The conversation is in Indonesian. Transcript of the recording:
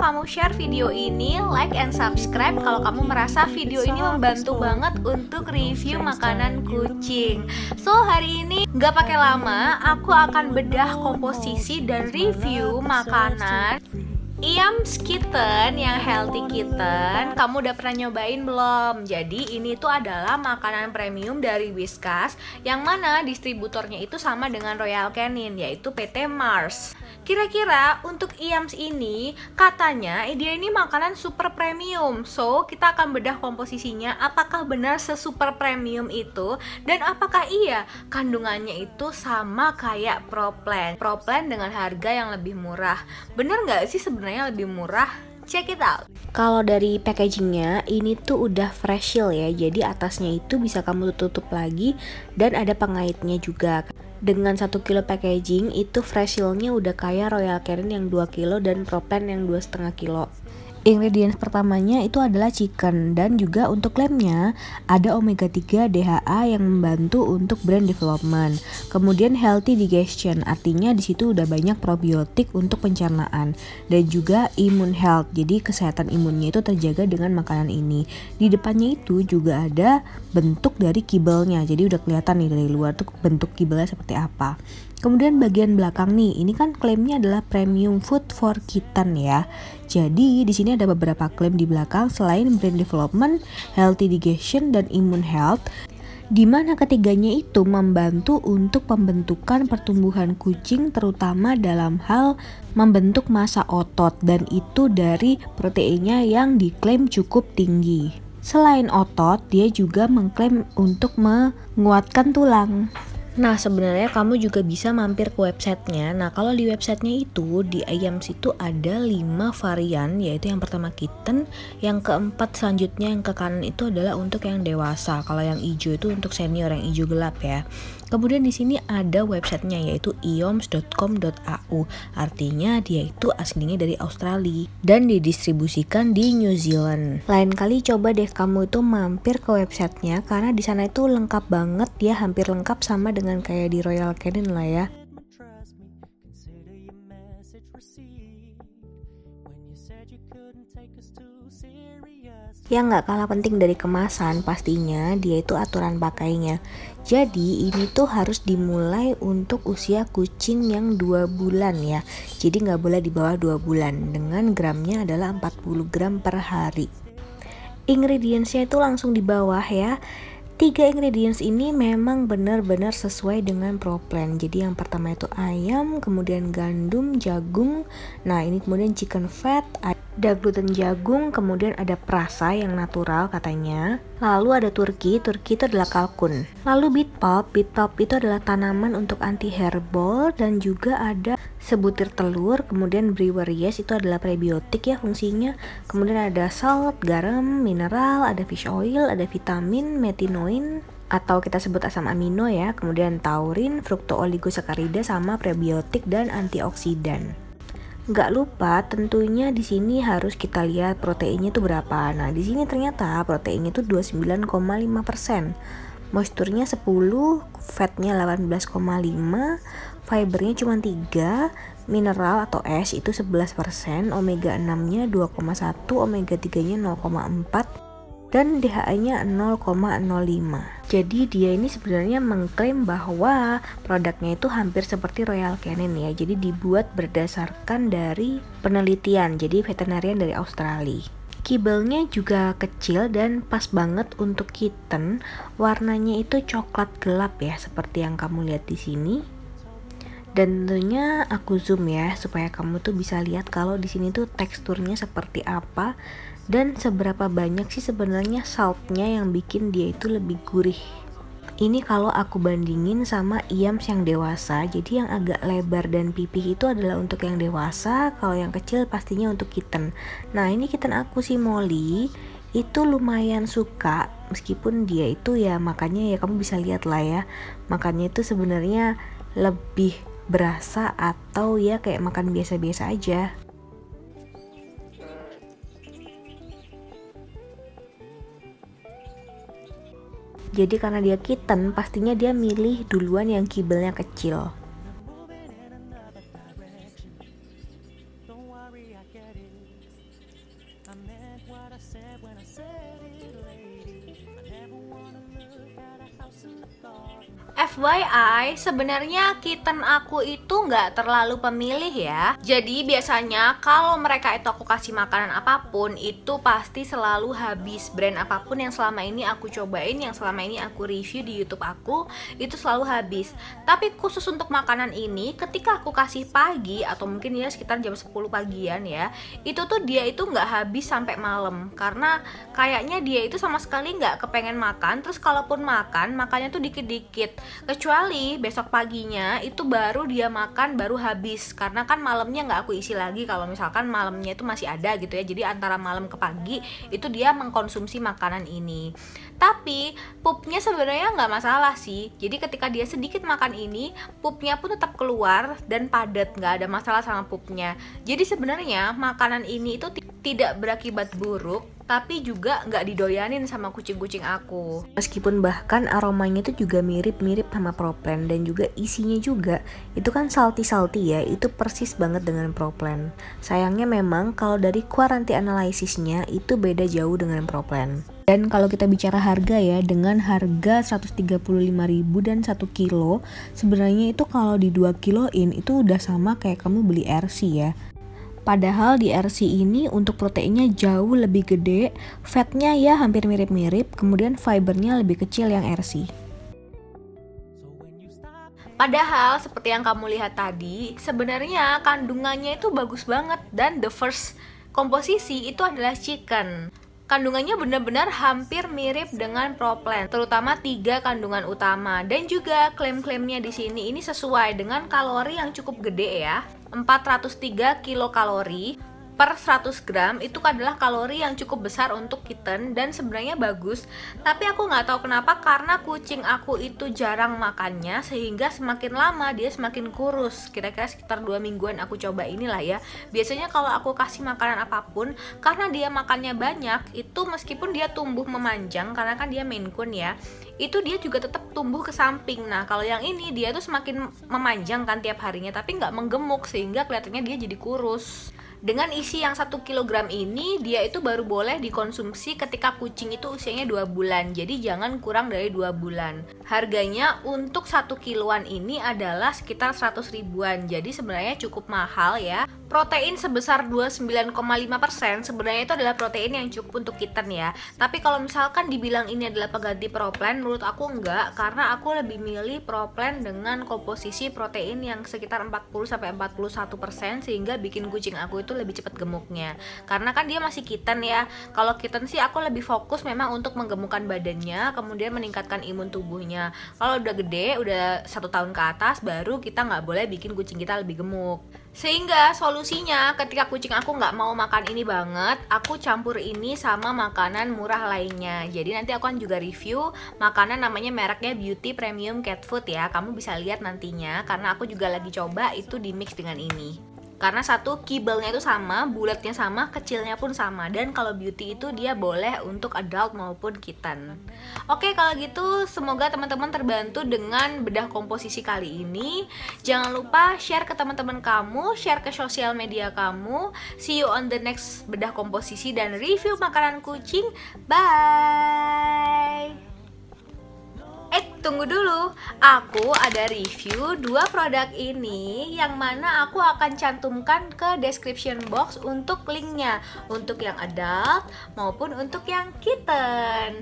kamu share video ini, like and subscribe kalau kamu merasa video ini membantu banget untuk review makanan kucing. So hari ini nggak pakai lama, aku akan bedah komposisi dan review makanan Iams Kitten yang healthy kitten. Kamu udah pernah nyobain belum? Jadi ini tuh adalah makanan premium dari Whiskas, yang mana distributornya itu sama dengan Royal Canin, yaitu PT Mars. Kira-kira untuk Iams ini katanya dia ini makanan super premium. So kita akan bedah komposisinya, apakah benar sesuper premium itu, dan apakah iya kandungannya itu sama kayak Proplan dengan harga yang lebih murah. Bener nggak sih sebenarnya lebih murah? Check it out. Kalau dari packagingnya ini tuh udah fresh seal ya, jadi atasnya itu bisa kamu tutup lagi dan ada pengaitnya juga. Dengan 1 kilo packaging itu fresh seal-nya udah kayak Royal Canin yang 2 kilo dan Proplan yang 2,5 kilo. Ingredients pertamanya itu adalah chicken, dan juga untuk klaimnya ada omega 3 DHA yang membantu untuk brain development. Kemudian healthy digestion, artinya di situ udah banyak probiotik untuk pencernaan, dan juga immune health. Jadi kesehatan imunnya itu terjaga dengan makanan ini. Di depannya itu juga ada bentuk dari kibelnya. Jadi udah kelihatan nih dari luar tuh bentuk kibelnya seperti apa. Kemudian bagian belakang nih, ini kan klaimnya adalah premium food for kitten ya. Jadi di sini ada beberapa klaim di belakang selain brain development, healthy digestion, dan immune health, di mana ketiganya itu membantu untuk pembentukan pertumbuhan kucing, terutama dalam hal membentuk massa otot, dan itu dari proteinnya yang diklaim cukup tinggi. Selain otot, dia juga mengklaim untuk menguatkan tulang. Nah sebenarnya kamu juga bisa mampir ke websitenya. Nah kalau di websitenya itu di Iams itu ada 5 varian, yaitu yang pertama kitten, yang keempat selanjutnya yang ke kanan itu adalah untuk yang dewasa. Kalau yang hijau itu untuk senior, yang hijau gelap ya. Kemudian di sini ada websitenya yaitu ioms.com.au, artinya dia itu aslinya dari Australia dan didistribusikan di New Zealand. Lain kali coba deh kamu itu mampir ke websitenya, karena di sana itu lengkap banget, dia hampir lengkap sama dengan kayak di Royal Canin lah ya. Yang nggak kalah penting dari kemasan pastinya dia itu aturan pakainya. Jadi ini tuh harus dimulai untuk usia kucing yang 2 bulan ya. Jadi nggak boleh di bawah 2 bulan, dengan gramnya adalah 40 gram per hari. Ingredientsnya itu langsung di bawah ya. 3 ingredients ini memang benar-benar sesuai dengan Proplan. Jadi yang pertama itu ayam, kemudian gandum, jagung. Nah ini kemudian chicken fat, ada gluten jagung, kemudian ada perasa yang natural katanya. Lalu ada turki itu adalah kalkun. Lalu beet pulp itu adalah tanaman untuk anti hairball, dan juga ada sebutir telur. Kemudian brewer yeast itu adalah prebiotik ya fungsinya. Kemudian ada salt, garam, mineral, ada fish oil, ada vitamin, metinoin atau kita sebut asam amino ya. Kemudian taurin, fructooligosaccharides sama prebiotik dan antioksidan. Nggak lupa tentunya di sini harus kita lihat proteinnya itu berapa. Nah di sini ternyata proteinnya itu 29,5%, moisturnya 10, fatnya 18,5, fibernya cuma 3, mineral atau es itu 11%, omega 6 nya 2,1, omega 3 nya 0,4, dan DHA-nya 0,05. Jadi dia ini sebenarnya mengklaim bahwa produknya itu hampir seperti Royal Canin ya. Jadi dibuat berdasarkan dari penelitian, jadi veterinarian dari Australia. Kibelnya juga kecil dan pas banget untuk kitten. Warnanya itu coklat gelap ya, seperti yang kamu lihat di sini. Dan tentunya aku zoom ya supaya kamu tuh bisa lihat kalau di sini tuh teksturnya seperti apa dan seberapa banyak sih sebenarnya saltnya yang bikin dia itu lebih gurih. Ini kalau aku bandingin sama Iams yang dewasa, jadi yang agak lebar dan pipih itu adalah untuk yang dewasa, kalau yang kecil pastinya untuk kitten. Nah ini kitten aku si Molly itu lumayan suka, meskipun dia itu ya makannya ya kamu bisa lihat lah ya, makannya itu sebenarnya lebih berasa atau ya kayak makan biasa-biasa aja. Jadi karena dia kitten, pastinya dia milih duluan yang kibelnya kecil. FYI, sebenarnya kitten aku itu nggak terlalu pemilih ya. Jadi biasanya kalau mereka itu aku kasih makanan apapun, itu pasti selalu habis. Brand apapun yang selama ini aku cobain, yang selama ini aku review di YouTube aku, itu selalu habis. Tapi khusus untuk makanan ini, ketika aku kasih pagi atau mungkin ya sekitar jam 10 pagian ya, itu tuh dia itu nggak habis sampai malam. Karena kayaknya dia itu sama sekali nggak kepengen makan. Terus kalaupun makan, makannya tuh dikit-dikit. Kecuali besok paginya itu baru dia makan, baru habis. Karena kan malamnya nggak aku isi lagi kalau misalkan malamnya itu masih ada gitu ya. Jadi antara malam ke pagi itu dia mengkonsumsi makanan ini. Tapi pupnya sebenarnya nggak masalah sih. Jadi ketika dia sedikit makan ini, pupnya pun tetap keluar dan padat, nggak ada masalah sama pupnya. Jadi sebenarnya makanan ini itu tidak berakibat buruk, tapi juga nggak didoyanin sama kucing-kucing aku. Meskipun bahkan aromanya itu juga mirip-mirip sama Pro-Plan, dan juga isinya juga itu kan salty-salty ya, itu persis banget dengan Pro-Plan. Sayangnya memang kalau dari quarantine analysisnya itu beda jauh dengan Pro-Plan. Dan kalau kita bicara harga ya, dengan harga 135.000 dan 1 kilo, sebenarnya itu kalau di 2 kiloin itu udah sama kayak kamu beli RC ya. Padahal di RC ini untuk proteinnya jauh lebih gede, fatnya ya hampir mirip-mirip, kemudian fibernya lebih kecil yang RC. Padahal seperti yang kamu lihat tadi, sebenarnya kandungannya itu bagus banget, dan the first komposisi itu adalah chicken. Kandungannya benar-benar hampir mirip dengan Pro-Plan, terutama 3 kandungan utama. Dan juga klaim-klaimnya di sini ini sesuai dengan kalori yang cukup gede ya. 403 kilokalori per 100 gram itu adalah kalori yang cukup besar untuk kitten dan sebenarnya bagus. Tapi aku nggak tahu kenapa, karena kucing aku itu jarang makannya sehingga semakin lama dia semakin kurus. Kira-kira sekitar 2 mingguan aku coba inilah ya. Biasanya kalau aku kasih makanan apapun, karena dia makannya banyak, itu meskipun dia tumbuh memanjang karena kan dia Maine Coon ya, itu dia juga tetap tumbuh ke samping. Nah kalau yang ini dia tuh semakin memanjang kan tiap harinya, tapi nggak menggemuk sehingga kelihatannya dia jadi kurus. Dengan isi yang 1 kg ini, dia itu baru boleh dikonsumsi ketika kucing itu usianya 2 bulan. Jadi jangan kurang dari 2 bulan. Harganya untuk 1 kiloan ini adalah sekitar 100 ribuan. Jadi sebenarnya cukup mahal ya. Protein sebesar 29,5% sebenarnya itu adalah protein yang cukup untuk kitten ya. Tapi kalau misalkan dibilang ini adalah pengganti Pro-Plan, menurut aku enggak, karena aku lebih milih Pro-Plan dengan komposisi protein yang sekitar 40-41%, sehingga bikin kucing aku itu lebih cepat gemuknya. Karena kan dia masih kitten ya. Kalau kitten sih aku lebih fokus memang untuk menggemukkan badannya, kemudian meningkatkan imun tubuhnya. Kalau udah gede, udah 1 tahun ke atas, baru kita nggak boleh bikin kucing kita lebih gemuk. Sehingga solusinya ketika kucing aku nggak mau makan ini banget, aku campur ini sama makanan murah lainnya. Jadi nanti aku akan juga review makanan namanya mereknya Beauty Premium Cat Food ya. Kamu bisa lihat nantinya, karena aku juga lagi coba itu di mix dengan ini. Karena satu, kibelnya itu sama, bulatnya sama, kecilnya pun sama. Dan kalau Beauty itu dia boleh untuk adult maupun kitten. Oke, kalau gitu semoga teman-teman terbantu dengan bedah komposisi kali ini. Jangan lupa share ke teman-teman kamu, share ke sosial media kamu. See you on the next bedah komposisi dan review makanan kucing. Bye! Tunggu dulu, aku ada review 2 produk ini yang mana aku akan cantumkan ke description box untuk linknya, untuk yang adult maupun untuk yang kitten.